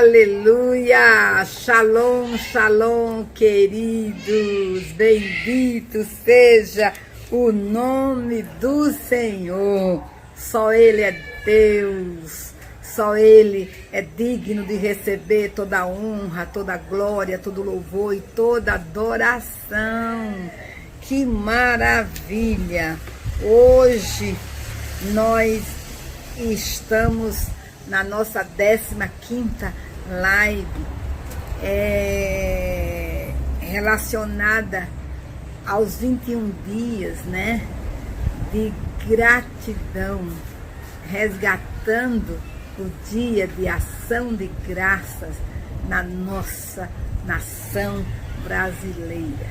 Aleluia! Shalom, shalom, queridos! Bendito seja o nome do Senhor. Só Ele é Deus, só Ele é digno de receber toda a honra, toda a glória, todo louvor e toda adoração. Que maravilha! Hoje nós estamos na nossa 15ª live relacionada aos 21 dias, né, de gratidão, resgatando o dia de ação de graças na nossa nação brasileira.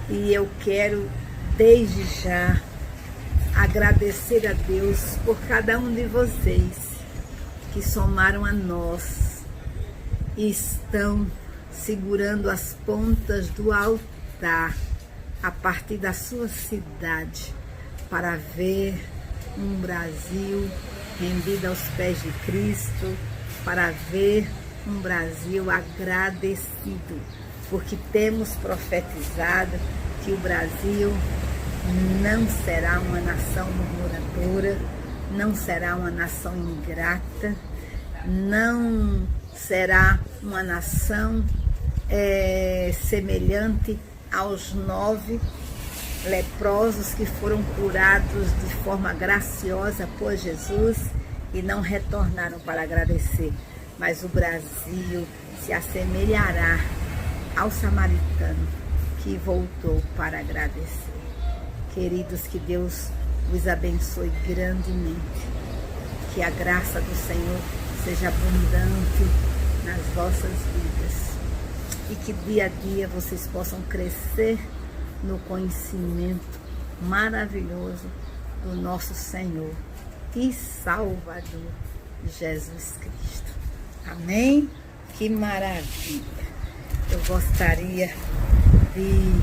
E eu quero desde já agradecer a Deus por cada um de vocês que somaram a nós e estão segurando as pontas do altar a partir da sua cidade para ver um Brasil rendido aos pés de Cristo, para ver um Brasil agradecido, porque temos profetizado que o Brasil não será uma nação murmuradora, não será uma nação ingrata, não será uma nação semelhante aos 9 leprosos que foram curados de forma graciosa por Jesus e não retornaram para agradecer. Mas o Brasil se assemelhará ao samaritano que voltou para agradecer. Queridos, que Deus vos abençoe grandemente, que a graça do Senhor seja abundante nas vossas vidas e que dia a dia vocês possam crescer no conhecimento maravilhoso do nosso Senhor e Salvador Jesus Cristo. Amém? Que maravilha! Eu gostaria de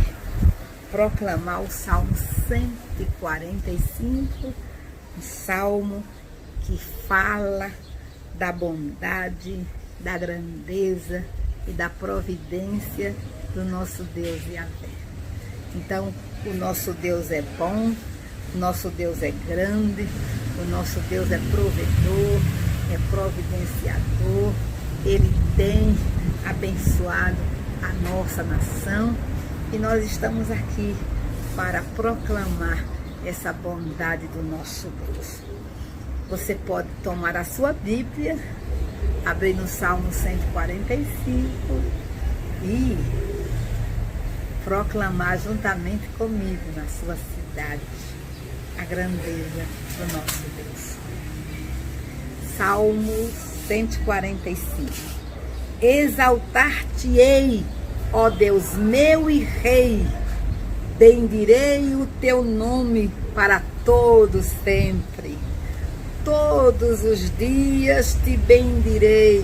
proclamar o Salmo 145, um salmo que fala da bondade, da grandeza e da providência do nosso Deus Yahvé. Então, o nosso Deus é bom, o nosso Deus é grande, o nosso Deus é provedor, é providenciador. Ele tem abençoado a nossa nação e nós estamos aqui para proclamar essa bondade do nosso Deus. Você pode tomar a sua Bíblia, abrir no Salmo 145 e proclamar juntamente comigo na sua cidade a grandeza do nosso Deus. Salmo 145. Exaltar-te-ei, ó Deus meu e Rei, bendirei o teu nome para todos sempre. Todos os dias te bendirei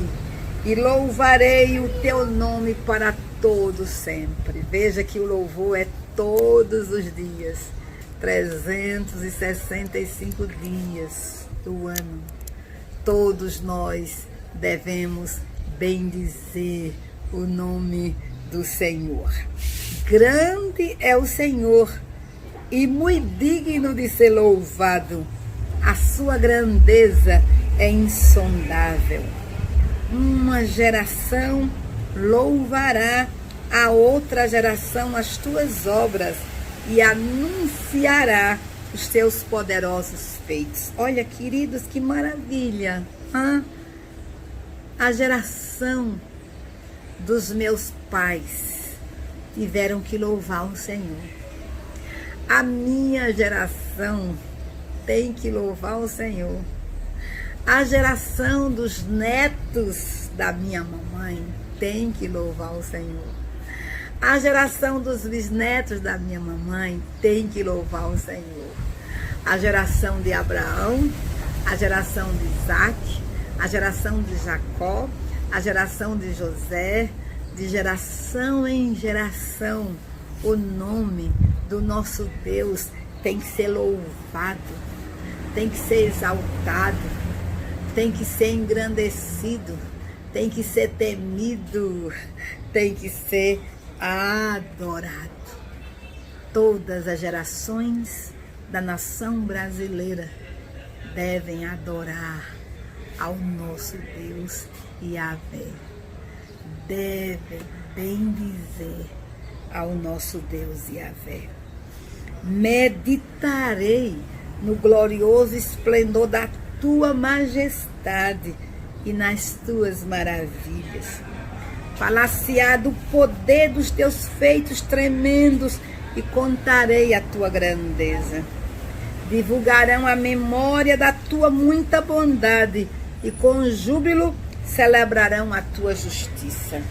e louvarei o teu nome para todos sempre. Veja que o louvor é todos os dias, 365 dias do ano. Todos nós devemos bendizer o nome do Senhor. Grande é o Senhor e muito digno de ser louvado. A sua grandeza é insondável. Uma geração louvará a outra geração as tuas obras e anunciará os teus poderosos feitos. Olha, queridos, que maravilha! A geração dos meus pais tiveram que louvar o Senhor. A minha geração tem que louvar o Senhor. A geração dos netos da minha mamãe tem que louvar o Senhor. A geração dos bisnetos da minha mamãe tem que louvar o Senhor. A geração de Abraão, a geração de Isaac, a geração de Jacó, a geração de José, de geração em geração, o nome do nosso Deus tem que ser louvado, tem que ser exaltado, tem que ser engrandecido, tem que ser temido, tem que ser adorado. Todas as gerações da nação brasileira devem adorar ao nosso Deus Yahvé. Devem bendizer ao nosso Deus Yahvé. Meditarei no glorioso esplendor da tua majestade e nas tuas maravilhas. Falar-se-á do poder dos teus feitos tremendos e contarei a tua grandeza. Divulgarão a memória da tua muita bondade e com júbilo celebrarão a tua justiça.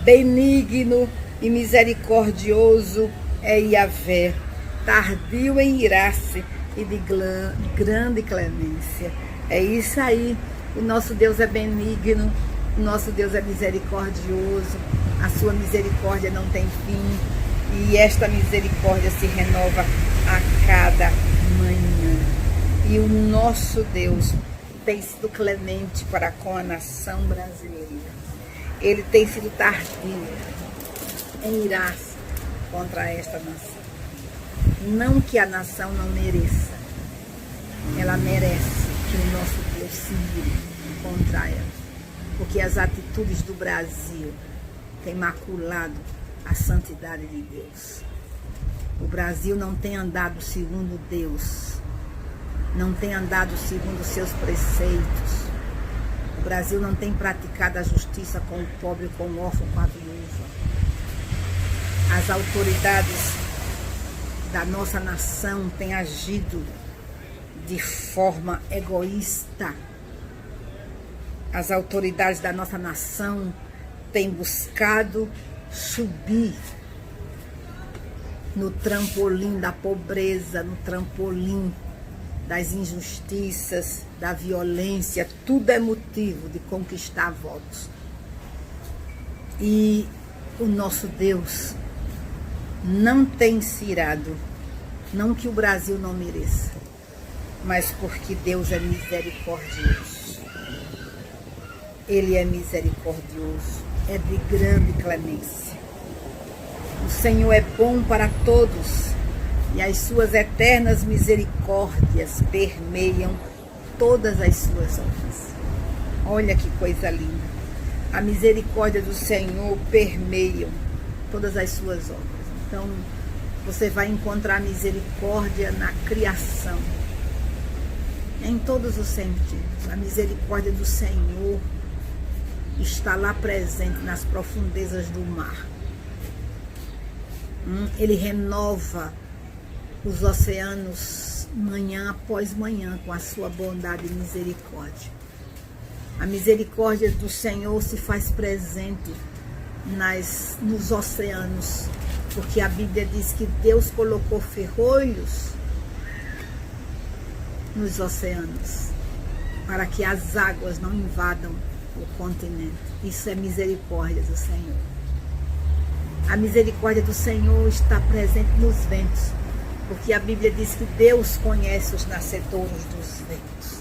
Benigno e misericordioso é Yahvé, tardio em irar-se e de grande clemência. É isso aí, o nosso Deus é benigno, o nosso Deus é misericordioso, a sua misericórdia não tem fim e esta misericórdia se renova a cada manhã. E o nosso Deus tem sido clemente para com a nação brasileira. Ele tem sido tardio em irar-se contra esta nação. Não que a nação não mereça, ela merece que o nosso Deus se ire contra ela, porque as atitudes do Brasil têm maculado a santidade de Deus. O Brasil não tem andado segundo Deus, não tem andado segundo seus preceitos. O Brasil não tem praticado a justiça com o pobre, com o órfão, com a viúva. As autoridades da nossa nação têm agido de forma egoísta. As autoridades da nossa nação têm buscado subir no trampolim da pobreza, no trampolim das injustiças, da violência. Tudo é motivo de conquistar votos. E o nosso Deus não tem se irado, não que o Brasil não mereça, mas porque Deus é misericordioso. Ele é misericordioso, é de grande clemência. O Senhor é bom para todos e as suas eternas misericórdias permeiam todas as suas obras. Olha que coisa linda. A misericórdia do Senhor permeia todas as suas obras. Então, você vai encontrar misericórdia na criação, em todos os sentidos. A misericórdia do Senhor está lá presente nas profundezas do mar. Ele renova os oceanos manhã após manhã com a sua bondade e misericórdia. A misericórdia do Senhor se faz presente nos oceanos, porque a Bíblia diz que Deus colocou ferrolhos nos oceanos para que as águas não invadam o continente. Isso é misericórdia do Senhor. A misericórdia do Senhor está presente nos ventos, porque a Bíblia diz que Deus conhece os nascedouros dos ventos.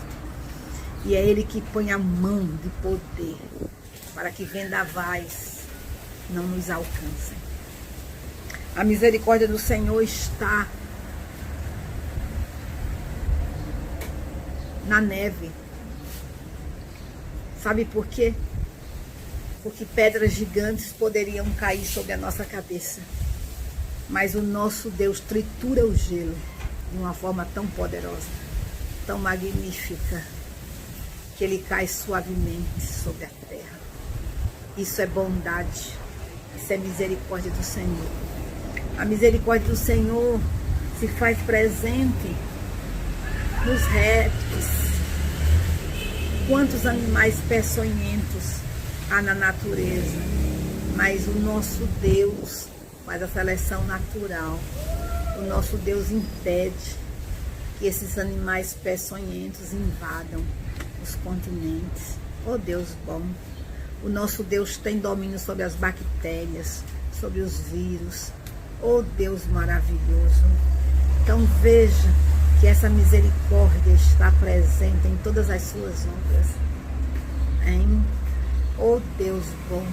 E é Ele que põe a mão de poder para que vendavais não nos alcancem. A misericórdia do Senhor está na neve. Sabe por quê? Porque pedras gigantes poderiam cair sobre a nossa cabeça. Mas o nosso Deus tritura o gelo de uma forma tão poderosa, tão magnífica, que ele cai suavemente sobre a terra. Isso é bondade, isso é misericórdia do Senhor. A misericórdia do Senhor se faz presente nos répteis. Quantos animais peçonhentos há na natureza, mas o nosso Deus faz a seleção natural. O nosso Deus impede que esses animais peçonhentos invadam os continentes. Oh Deus bom! O nosso Deus tem domínio sobre as bactérias, sobre os vírus. Oh Deus maravilhoso! Então veja que essa misericórdia está presente em todas as suas obras. Oh Deus bom,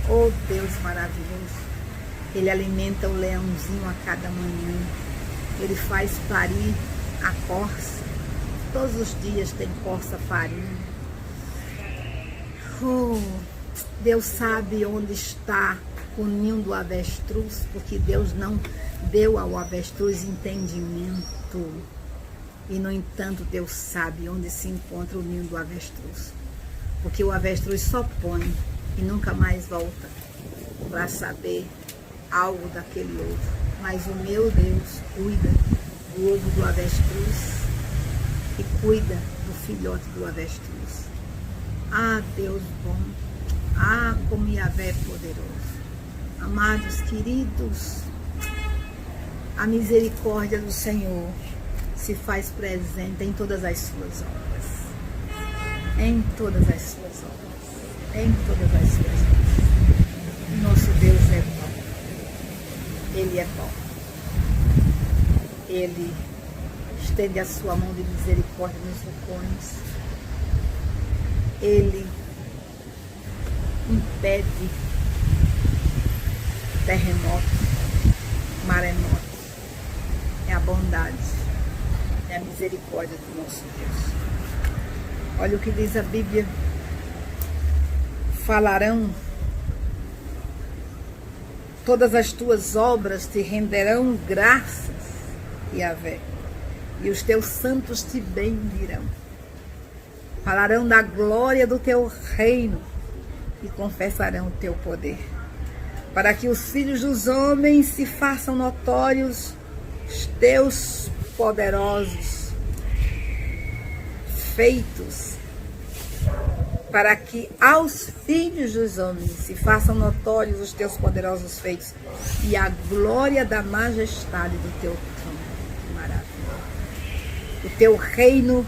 oh Deus maravilhoso. Ele alimenta o leãozinho a cada manhã. Ele faz parir a corça. Todos os dias tem corça parindo. Oh, Deus sabe onde está o ninho do avestruz, porque Deus não deu ao avestruz entendimento. E, no entanto, Deus sabe onde se encontra o ninho do avestruz. Porque o avestruz só põe e nunca mais volta para saber algo daquele ovo. Mas o meu Deus cuida do ovo do avestruz e cuida do filhote do avestruz. Ah, Deus bom. Ah, como Yahvé é poderoso. Amados, queridos, a misericórdia do Senhor se faz presente em todas as suas obras. Em todas as suas obras. Em todas as suas obras. Nosso Deus é bom. Ele é bom. Ele estende a sua mão de misericórdia nos vulcões. Ele impede terremotos, maremotos. É a bondade, é a misericórdia do nosso Deus. Olha o que diz a Bíblia. Falarão, todas as tuas obras te renderão graças, Yahvé, e os teus santos te bendirão. Falarão da glória do teu reino e confessarão o teu poder, para que os filhos dos homens se façam notórios os teus poderosos feitos, para que aos filhos dos homens se façam notórios os teus poderosos feitos e a glória da majestade do teu trono. Que maravilha! O teu reino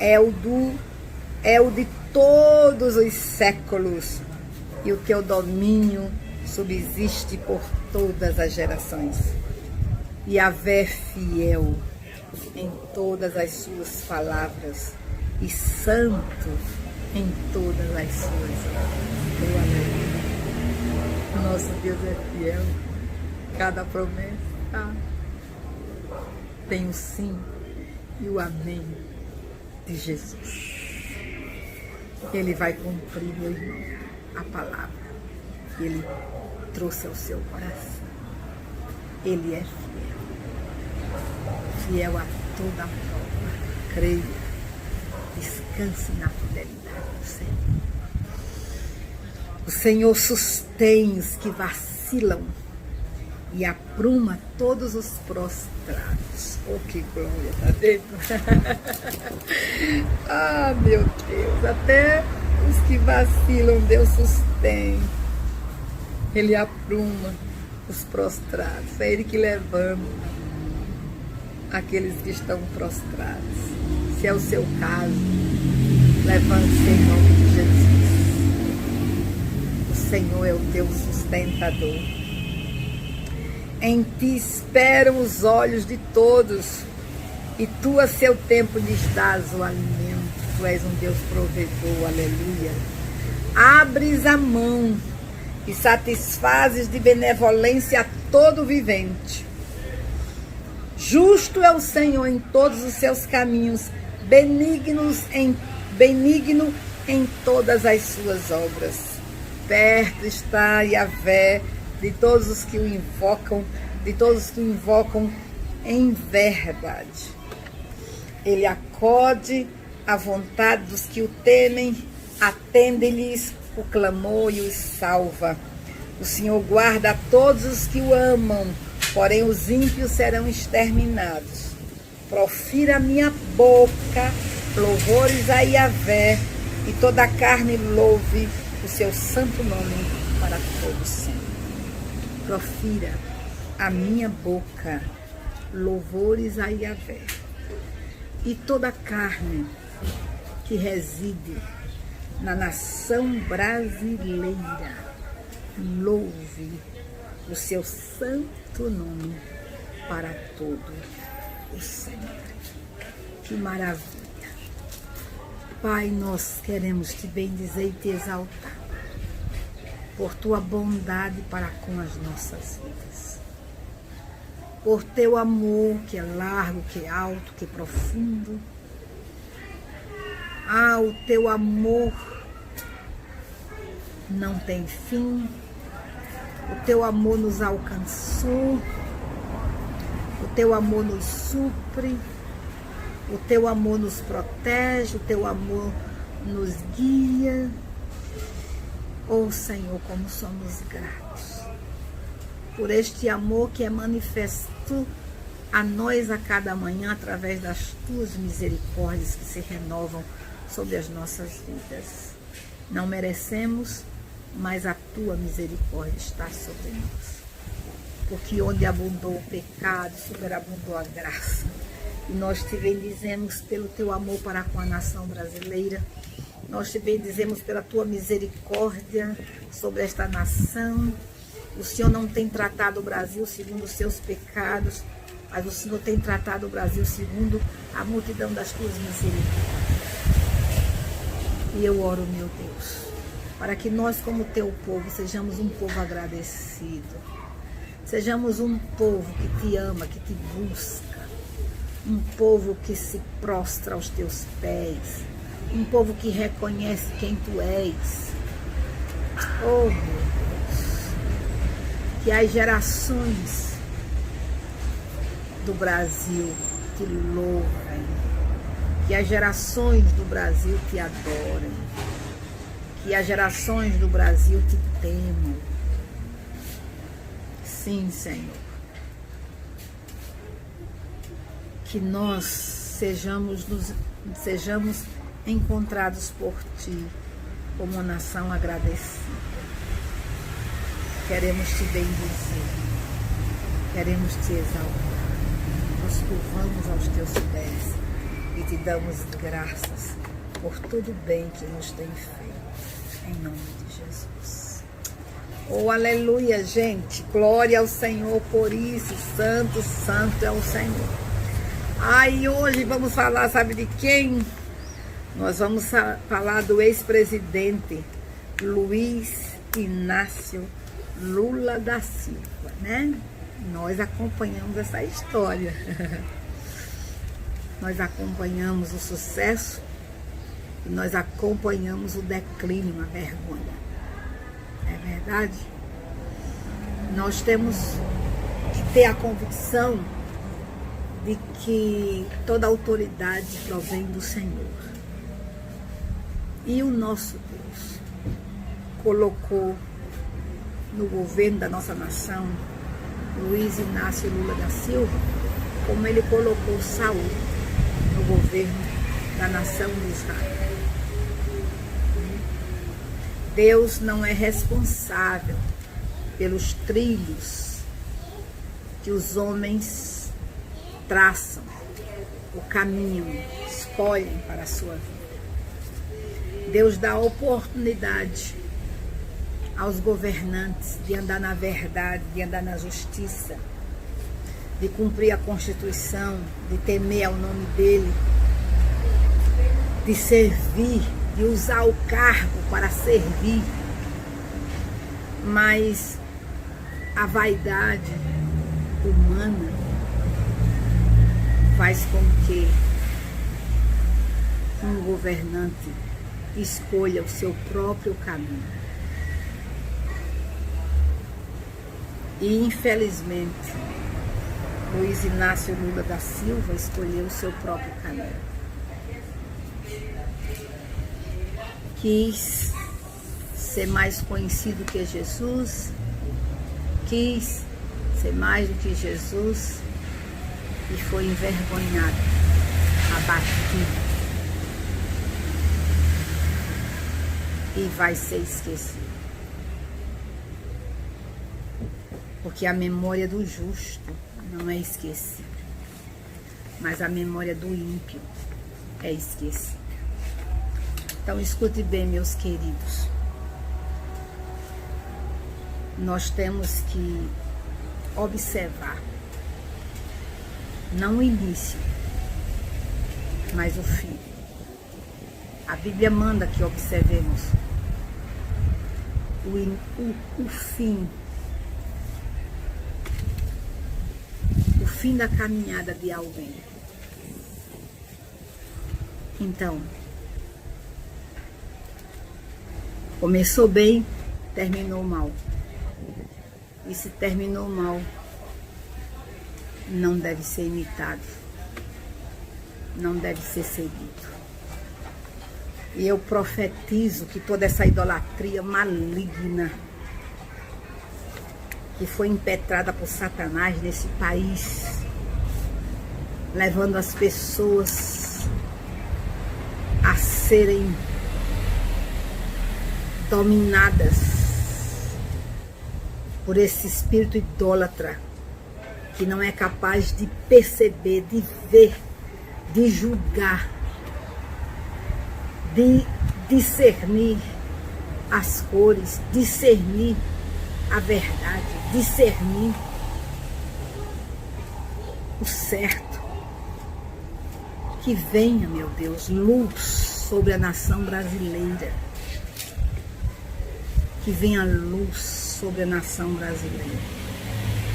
é o de todos os séculos, e o teu domínio subsiste por todas as gerações. Yahvé é fiel em todas as suas palavras e santo em todas as suas obras. O nosso Deus é fiel. Cada promessa tem o sim e o amém de Jesus. Ele vai cumprir, meu irmão, a palavra que Ele trouxe ao seu coração. Ele é fiel. Fiel a toda a prova. Creia. Descanse na fidelidade do Senhor. O Senhor sustém os que vacilam e apruma todos os prostrados. Oh, que glória, tá vendo? Ah, meu Deus, até os que vacilam, Deus sustém. Ele apruma os prostrados. É Ele que levanta aqueles que estão prostrados. Se é o seu caso, levante-se em nome de Jesus. O Senhor é o teu sustentador. Em ti esperam os olhos de todos, e tu a seu tempo lhes dás o alimento. Tu és um Deus provedor, aleluia. Abres a mão e satisfazes de benevolência a todo vivente. Justo é o Senhor em todos os seus caminhos, benigno em todas as suas obras. Perto está Yahvé de todos os que o invocam, em verdade. Ele acode à vontade dos que o temem, atende-lhes o clamor e os salva. O Senhor guarda a todos os que o amam, porém os ímpios serão exterminados. Profira a minha boca louvores a Yahvé, e toda a carne louve o seu santo nome para todo sempre. Profira a minha boca louvores a Yahvé, e toda a carne que reside na nação brasileira louve o seu santo nome para todo o sempre. Que maravilha! Pai, nós queremos te bendizer e te exaltar por tua bondade para com as nossas vidas, por teu amor que é largo, que é alto, que é profundo. Ah, o teu amor não tem fim, o teu amor nos alcançou, o teu amor nos supre, o teu amor nos protege, o teu amor nos guia. Oh Senhor, como somos gratos por este amor que é manifesto a nós a cada manhã através das tuas misericórdias que se renovam sobre as nossas vidas. Não merecemos, mas a tua misericórdia está sobre nós. Porque onde abundou o pecado, superabundou a graça. E nós te bendizemos pelo teu amor para com a nação brasileira. Nós te bendizemos pela tua misericórdia sobre esta nação. O Senhor não tem tratado o Brasil segundo os seus pecados, mas o Senhor tem tratado o Brasil segundo a multidão das tuas misericórdias. E eu oro, meu Deus, para que nós, como teu povo, sejamos um povo agradecido. Sejamos um povo que te ama, que te busca. Um povo que se prostra aos teus pés. Um povo que reconhece quem tu és. Oh, meu Deus. Que as gerações do Brasil te louvem. Que as gerações do Brasil te adorem. Que as gerações do Brasil te temam. Sim, Senhor. Que nós sejamos encontrados por Ti como uma nação agradecida. Queremos Te bendizer, queremos Te exaltar, nos curvamos aos Teus pés e Te damos graças por tudo bem que nos tem feito, em nome de Jesus. Oh, aleluia, gente, glória ao Senhor por isso, santo, santo é o Senhor. E hoje vamos falar, sabe de quem? Nós vamos falar do ex-presidente Luiz Inácio Lula da Silva, né? Nós acompanhamos essa história. Nós acompanhamos o sucesso e nós acompanhamos o declínio, a vergonha. É verdade? Nós temos que ter a convicção de que toda autoridade provém do Senhor. E o nosso Deus colocou no governo da nossa nação Luiz Inácio Lula da Silva, como ele colocou Saul no governo da nação de Israel. Deus não é responsável pelos trilhos que os homens traçam, o caminho, escolhem para a sua vida. Deus dá oportunidade aos governantes de andar na verdade, de andar na justiça, de cumprir a Constituição, de temer ao nome dele, de servir, de usar o cargo para servir. Mas a vaidade humana faz com que um governante escolha o seu próprio caminho. E infelizmente, Luiz Inácio Lula da Silva escolheu o seu próprio caminho. Quis ser mais conhecido que Jesus, quis ser mais do que Jesus e foi envergonhado, abatido e vai ser esquecido. Porque a memória do justo não é esquecida, mas a memória do ímpio é esquecida. Então escute bem, meus queridos. Nós temos que observar não o início, mas o fim. A Bíblia manda que observemos o fim. O fim da caminhada de alguém. Então, começou bem, terminou mal. E se terminou mal, não deve ser imitado. Não deve ser seguido. E eu profetizo que toda essa idolatria maligna que foi impetrada por Satanás nesse país, levando as pessoas a serem dominadas por esse espírito idólatra que não é capaz de perceber, de ver, de julgar, de discernir as cores, discernir a verdade, discernir o certo. Que venha, meu Deus, luz sobre a nação brasileira. Que venha luz sobre a nação brasileira.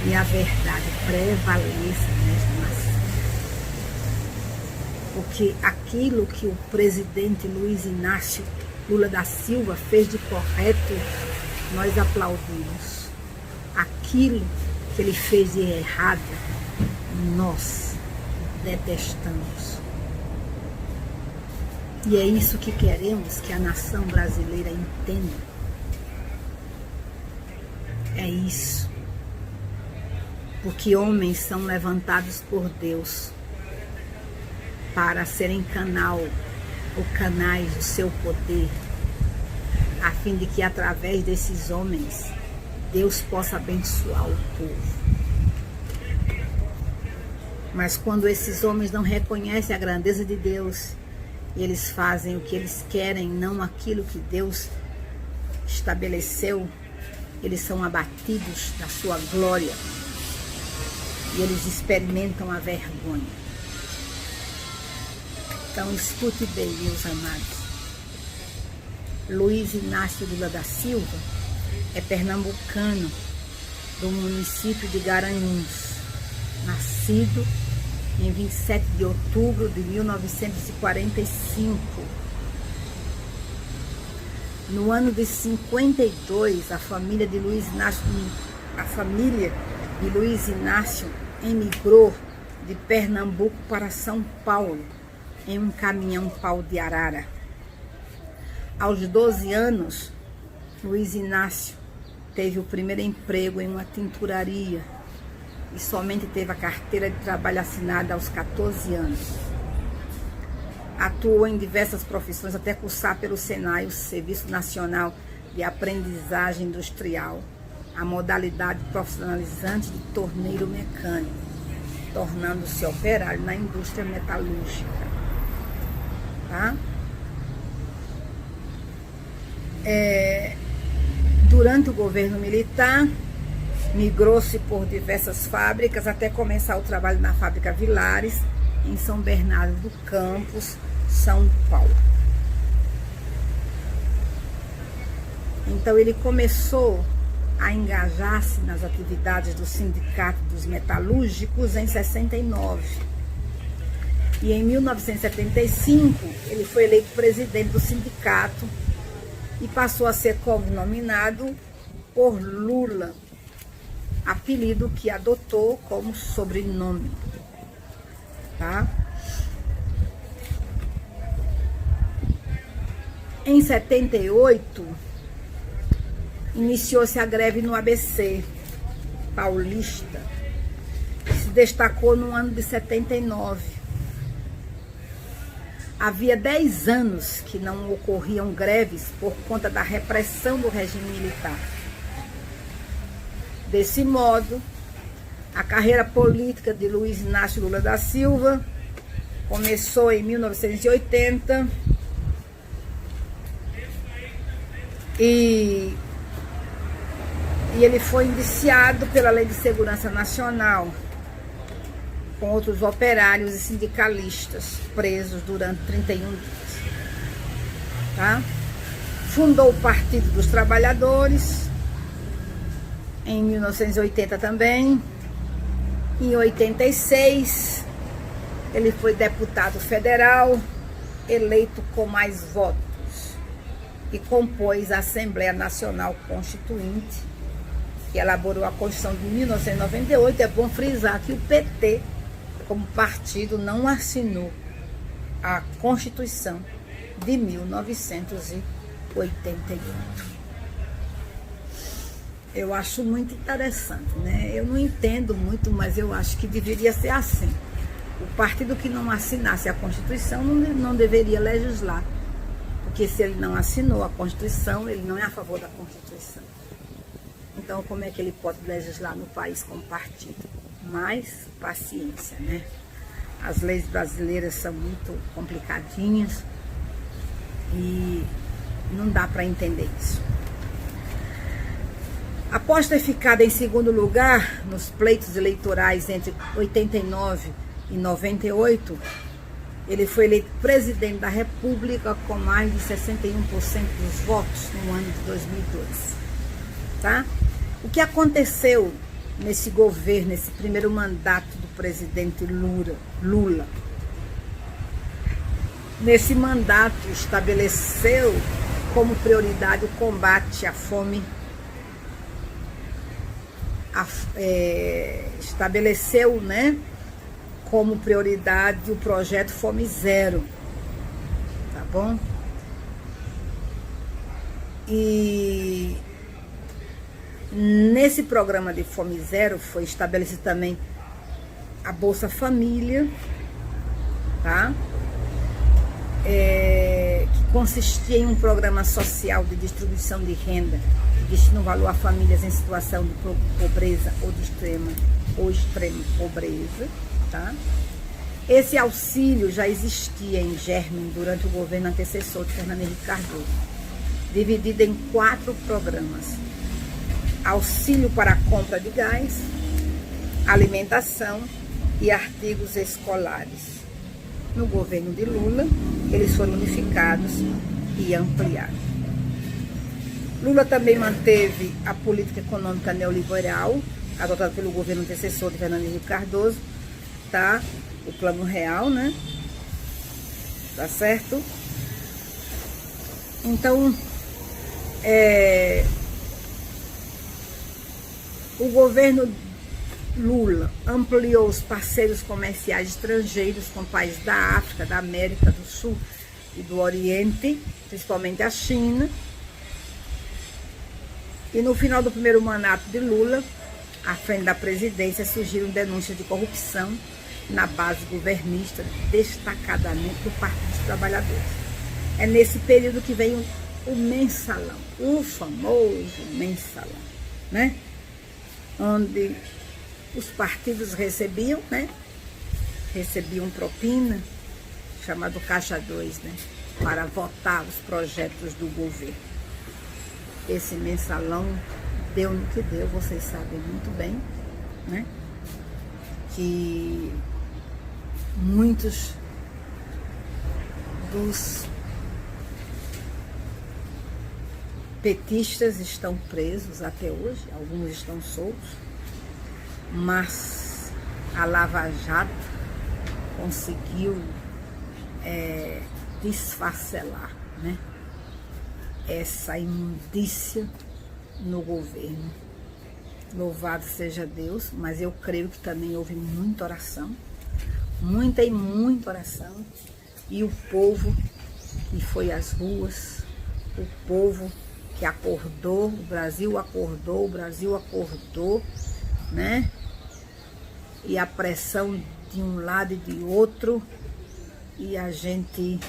E a verdade prevaleça nesta nação. Porque aquilo que o presidente Luiz Inácio Lula da Silva fez de correto, nós aplaudimos. Aquilo que ele fez de errado, nós detestamos. E é isso que queremos que a nação brasileira entenda. É isso. Porque homens são levantados por Deus para serem canal ou canais do seu poder, a fim de que através desses homens Deus possa abençoar o povo. Mas quando esses homens não reconhecem a grandeza de Deus, e eles fazem o que eles querem, não aquilo que Deus estabeleceu, eles são abatidos da sua glória e eles experimentam a vergonha. Então escute bem, meus amados. Luiz Inácio Lula da Silva é pernambucano do município de Garanhuns, nascido em 27 de outubro de 1945. No ano de 52, a família de Luiz Inácio emigrou de Pernambuco para São Paulo em um caminhão pau de arara. Aos 12 anos, Luiz Inácio teve o primeiro emprego em uma tinturaria e somente teve a carteira de trabalho assinada aos 14 anos. Atuou em diversas profissões até cursar pelo Senai, o Serviço Nacional de Aprendizagem Industrial, a modalidade profissionalizante de torneiro mecânico, tornando-se operário na indústria metalúrgica. Tá? Durante o governo militar, migrou-se por diversas fábricas até começar o trabalho na fábrica Vilares, em São Bernardo do Campos, São Paulo. Então ele começou a engajar-se nas atividades do Sindicato dos Metalúrgicos em 69. E em 1975 ele foi eleito presidente do sindicato e passou a ser cognominado por Lula, apelido que adotou como sobrenome. Tá? Em 78, iniciou-se a greve no ABC paulista, que se destacou no ano de 79. Havia 10 anos que não ocorriam greves por conta da repressão do regime militar. Desse modo, a carreira política de Luiz Inácio Lula da Silva começou em 1980 e ele foi indiciado pela Lei de Segurança Nacional, com outros operários e sindicalistas presos durante 31 dias. tá? Fundou o Partido dos Trabalhadores em 1980 também. Em 86, ele foi deputado federal, eleito com mais votos, e compôs a Assembleia Nacional Constituinte, que elaborou a Constituição de 1998. É bom frisar que o PT, como partido, não assinou a Constituição de 1988. Eu acho muito interessante, né? Eu não entendo muito, mas eu acho que deveria ser assim. O partido que não assinasse a Constituição não deveria legislar, porque se ele não assinou a Constituição, ele não é a favor da Constituição. Então, como é que ele pode legislar no país como partido? Mas, paciência, né? As leis brasileiras são muito complicadinhas e não dá para entender isso. Após ter ficado em segundo lugar nos pleitos eleitorais entre 89 e 98, ele foi eleito presidente da República com mais de 61% dos votos no ano de 2002. Tá? O que aconteceu nesse governo, nesse primeiro mandato do presidente Lula? Nesse mandato estabeleceu como prioridade o combate à fome, estabeleceu, né, como prioridade o projeto Fome Zero, tá bom? E nesse programa de Fome Zero foi estabelecido também a Bolsa Família, tá? Que consistia em um programa social de distribuição de renda que destina o valor a famílias em situação de pobreza ou de extrema pobreza, tá? Esse auxílio já existia em germe durante o governo antecessor de Fernando Henrique Cardoso, dividido em 4 programas: auxílio para a compra de gás, alimentação e artigos escolares. No governo de Lula, eles foram unificados e ampliados. Lula também manteve a política econômica neoliberal, adotada pelo governo antecessor de Fernando Henrique Cardoso, tá? O Plano Real, né? Tá certo? Então, o governo Lula ampliou os parceiros comerciais estrangeiros com países da África, da América do Sul e do Oriente, principalmente a China. E no final do primeiro mandato de Lula, à frente da presidência, surgiram denúncias de corrupção na base governista, destacadamente do Partido dos Trabalhadores. É nesse período que vem o mensalão, o famoso mensalão, né? Onde os partidos recebiam, né? Recebiam propina, chamado Caixa 2, né? Para votar os projetos do governo. Esse mensalão deu no que deu, vocês sabem muito bem, né? Que muitos dos petistas estão presos até hoje, alguns estão soltos, mas a Lava Jato conseguiu desfacelar, né, essa imundícia no governo. Louvado seja Deus, mas eu creio que também houve muita oração, muita e muita oração, e o povo que foi às ruas, o povo que acordou, o Brasil acordou, né? E a pressão de um lado e de outro, e a gente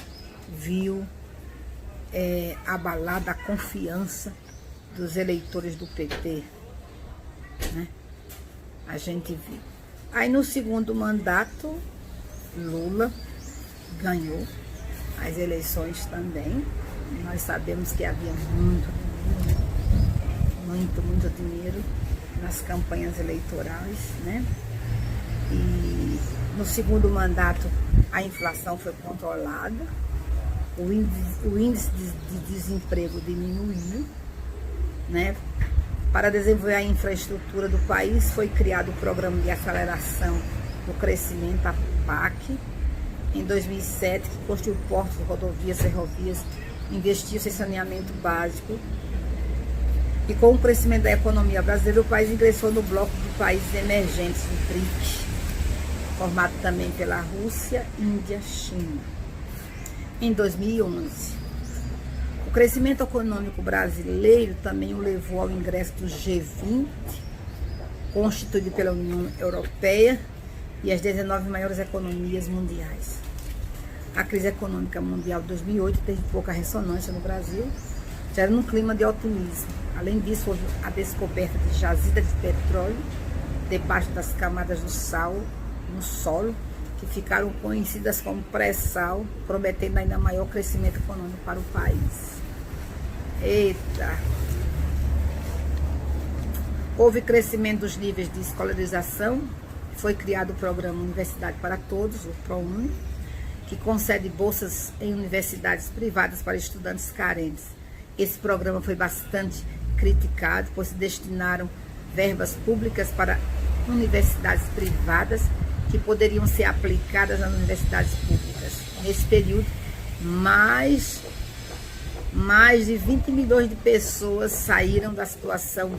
viu abalada a confiança dos eleitores do PT, né? A gente viu. Aí no segundo mandato, Lula ganhou as eleições também. Nós sabemos que havia muito dinheiro nas campanhas eleitorais, né? E no segundo mandato a inflação foi controlada, o índice de desemprego diminuiu, né? Para desenvolver a infraestrutura do país, foi criado o Programa de Aceleração do Crescimento, a PAC, em 2007, que construiu portos, rodovias, ferrovias, investiu em saneamento básico. E com o crescimento da economia brasileira, o país ingressou no bloco de países emergentes, do BRIC, formado também pela Rússia, Índia, China. Em 2011, o crescimento econômico brasileiro também o levou ao ingresso do G20, constituído pela União Europeia e as 19 maiores economias mundiais. A crise econômica mundial de 2008 teve pouca ressonância no Brasil, já era num clima de otimismo. Além disso, houve a descoberta de jazidas de petróleo debaixo das camadas do sal no solo, que ficaram conhecidas como pré-sal, prometendo ainda maior crescimento econômico para o país. Eita! Houve crescimento dos níveis de escolarização, foi criado o programa Universidade para Todos, o ProUni, que concede bolsas em universidades privadas para estudantes carentes. Esse programa foi bastante criticado, pois se destinaram verbas públicas para universidades privadas que poderiam ser aplicadas nas universidades públicas. Nesse período, mais de 20 milhões de pessoas saíram da situação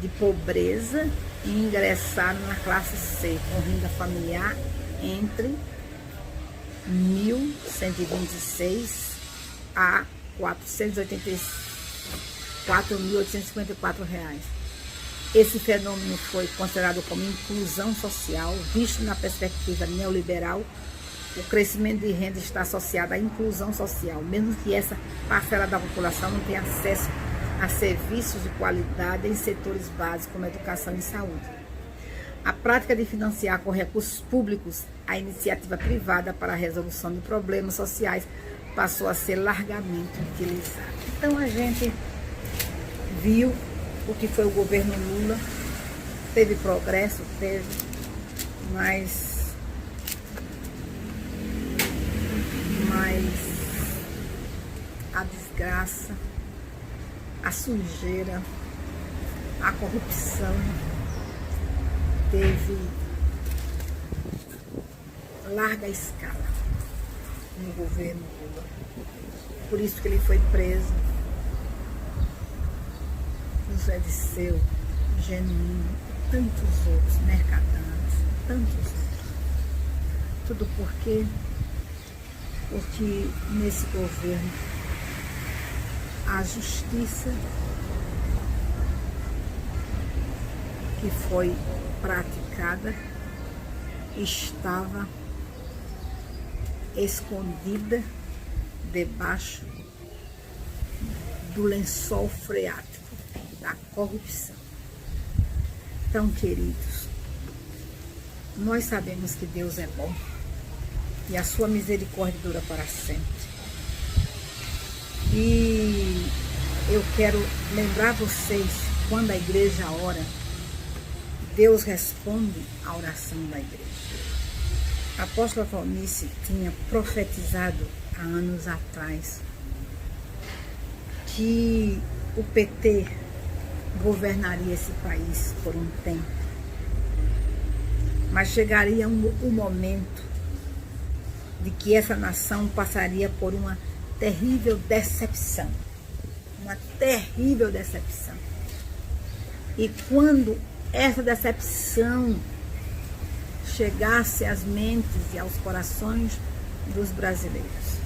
de pobreza e ingressaram na classe C, com renda familiar entre R$ 1.126 a R$ 484.854. Esse fenômeno foi considerado como inclusão social, visto na perspectiva neoliberal. O crescimento de renda está associado à inclusão social, mesmo que essa parcela da população não tenha acesso a serviços de qualidade em setores básicos como educação e saúde. A prática de financiar com recursos públicos a iniciativa privada para a resolução de problemas sociais passou a ser largamente utilizada. Então a gente viu o que foi o governo Lula. Teve progresso, teve, mas a desgraça, a sujeira, a corrupção teve larga escala no governo Lula. Por isso que ele foi preso. José Disseu, Genuíno, tantos outros, Mercadante, tantos outros. Tudo porque nesse governo a justiça que foi praticada estava escondida debaixo do lençol freático da corrupção. Então, queridos, nós sabemos que Deus é bom e a sua misericórdia dura para sempre. E eu quero lembrar vocês, quando a igreja ora, Deus responde à oração da igreja. A apóstola Valnice tinha profetizado há anos atrás que o PT governaria esse país por um tempo, mas chegaria um momento de que essa nação passaria por uma terrível decepção. Uma terrível decepção. E quando essa decepção chegasse às mentes e aos corações dos brasileiros,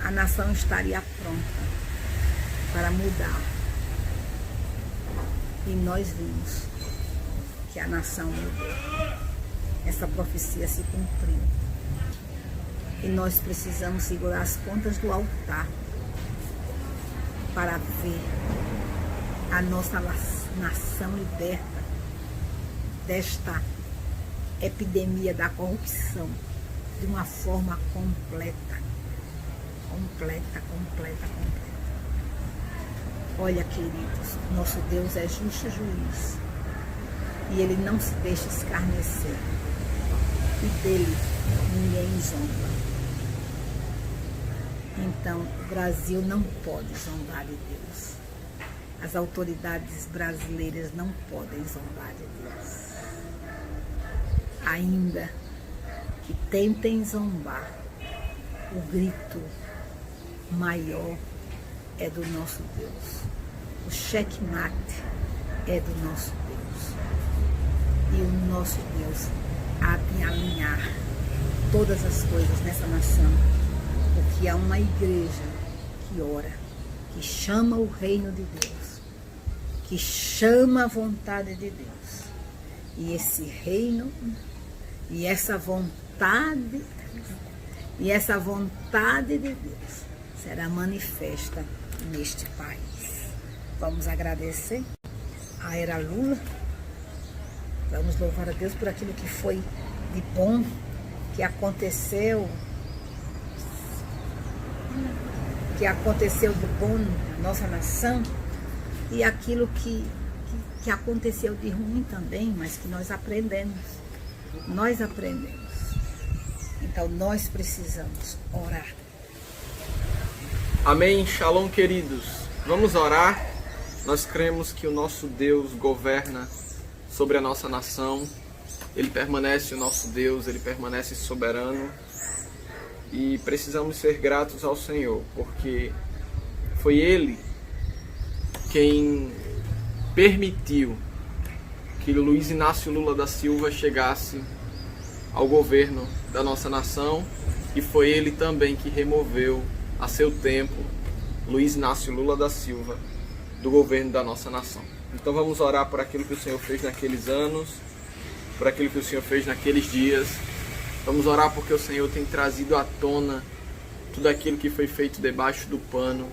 a nação estaria pronta para mudar. E nós vimos que a nação mudou. Essa profecia se cumpriu. E nós precisamos segurar as pontas do altar para ver a nossa nação liberta desta epidemia da corrupção de uma forma completa. Completa. Olha, queridos, nosso Deus é justo juiz e Ele não se deixa escarnecer e dele ninguém zomba. Então, o Brasil não pode zombar de Deus. As autoridades brasileiras não podem zombar de Deus. Ainda que tentem zombar, o grito maior é do nosso Deus. O checkmate é do nosso Deus. E o nosso Deus há de alinhar todas as coisas nessa nação, porque há uma igreja que ora, que chama o reino de Deus, que chama a vontade de Deus. E esse reino e essa vontade de Deus será manifesta neste país. Vamos agradecer a era Lula. Vamos louvar a Deus por aquilo que foi de bom, que aconteceu de bom na nossa nação, e aquilo que aconteceu de ruim também, mas que nós aprendemos. Nós aprendemos. Então nós precisamos orar. Amém. Shalom, queridos. Vamos orar. Nós cremos que o nosso Deus governa sobre a nossa nação. Ele permanece o nosso Deus, Ele permanece soberano. E precisamos ser gratos ao Senhor, porque foi Ele quem permitiu que Luiz Inácio Lula da Silva chegasse ao governo da nossa nação, e foi Ele também que removeu a seu tempo Luiz Inácio Lula da Silva do governo da nossa nação. Então vamos orar por aquilo que o Senhor fez naqueles anos, por aquilo que o Senhor fez naqueles dias. Vamos orar porque o Senhor tem trazido à tona tudo aquilo que foi feito debaixo do pano,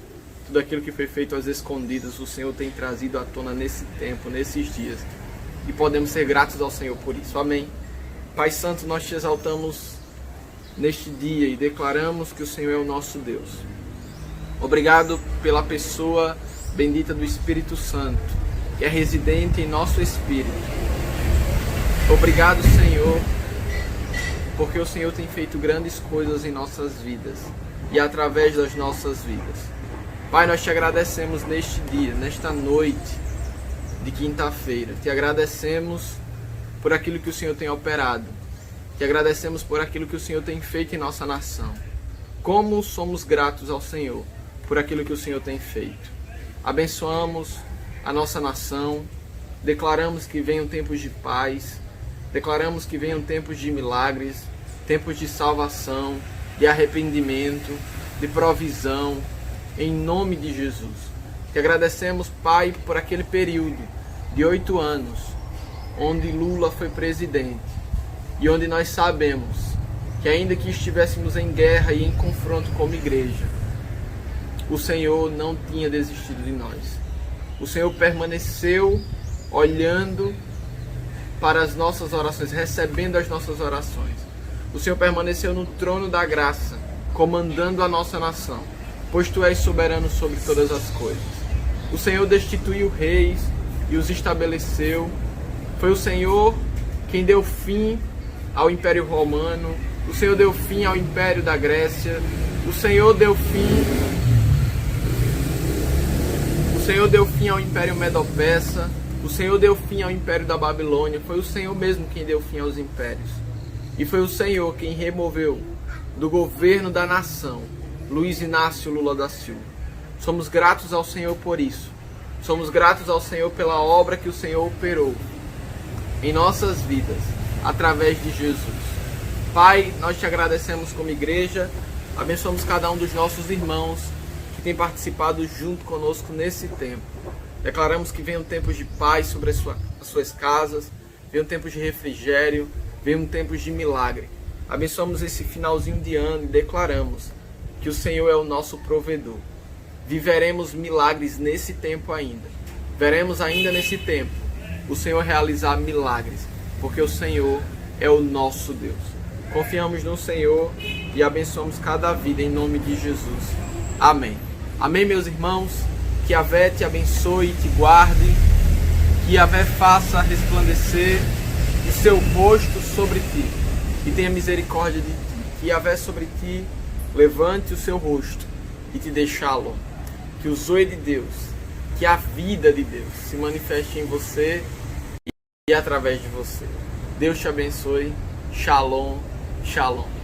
tudo aquilo que foi feito às escondidas. O Senhor tem trazido à tona nesse tempo, nesses dias, e podemos ser gratos ao Senhor por isso. Amém. Pai Santo, nós te exaltamos neste dia e declaramos que o Senhor é o nosso Deus. Obrigado pela pessoa bendita do Espírito Santo, que é residente em nosso espírito. Obrigado, Senhor, porque o Senhor tem feito grandes coisas em nossas vidas e através das nossas vidas. Pai, nós te agradecemos neste dia, nesta noite de quinta-feira. Te agradecemos por aquilo que o Senhor tem operado. Te agradecemos por aquilo que o Senhor tem feito em nossa nação. Como somos gratos ao Senhor por aquilo que o Senhor tem feito. Abençoamos a nossa nação, declaramos que venham tempos de paz, declaramos que venham tempos de milagres, tempos de salvação, de arrependimento, de provisão, em nome de Jesus. Te agradecemos, Pai, por aquele período de 8 anos, onde Lula foi presidente, e onde nós sabemos que ainda que estivéssemos em guerra e em confronto como igreja, o Senhor não tinha desistido de nós. O Senhor permaneceu olhando para as nossas orações, recebendo as nossas orações. O Senhor permaneceu no trono da graça, comandando a nossa nação, pois Tu és soberano sobre todas as coisas. O Senhor destituiu reis e os estabeleceu. Foi o Senhor quem deu fim ao Império Romano. O Senhor deu fim ao Império da Grécia. O Senhor deu fim ao Império Medo-Persa. O Senhor deu fim ao Império da Babilônia. Foi o Senhor mesmo quem deu fim aos impérios. E foi o Senhor quem removeu do governo da nação Luiz Inácio Lula da Silva. Somos gratos ao Senhor por isso. Somos gratos ao Senhor pela obra que o Senhor operou em nossas vidas, através de Jesus. Pai, nós te agradecemos como igreja, abençoamos cada um dos nossos irmãos que tem participado junto conosco nesse tempo. Declaramos que venham tempos de paz sobre as suas casas, venham tempos de refrigério, venham tempos de milagre. Abençoamos esse finalzinho de ano e declaramos que o Senhor é o nosso provedor. Viveremos milagres nesse tempo ainda. Veremos ainda nesse tempo o Senhor realizar milagres, porque o Senhor é o nosso Deus. Confiamos no Senhor e abençoamos cada vida em nome de Jesus. Amém. Amém, meus irmãos. Que Yahvé te abençoe e te guarde. Que Yahvé faça resplandecer o seu rosto sobre ti e tenha misericórdia de ti. Que Yahvé sobre ti levante o seu rosto e te dê shalom. Que o zoe de Deus, que a vida de Deus se manifeste em você e através de você. Deus te abençoe. Shalom, shalom.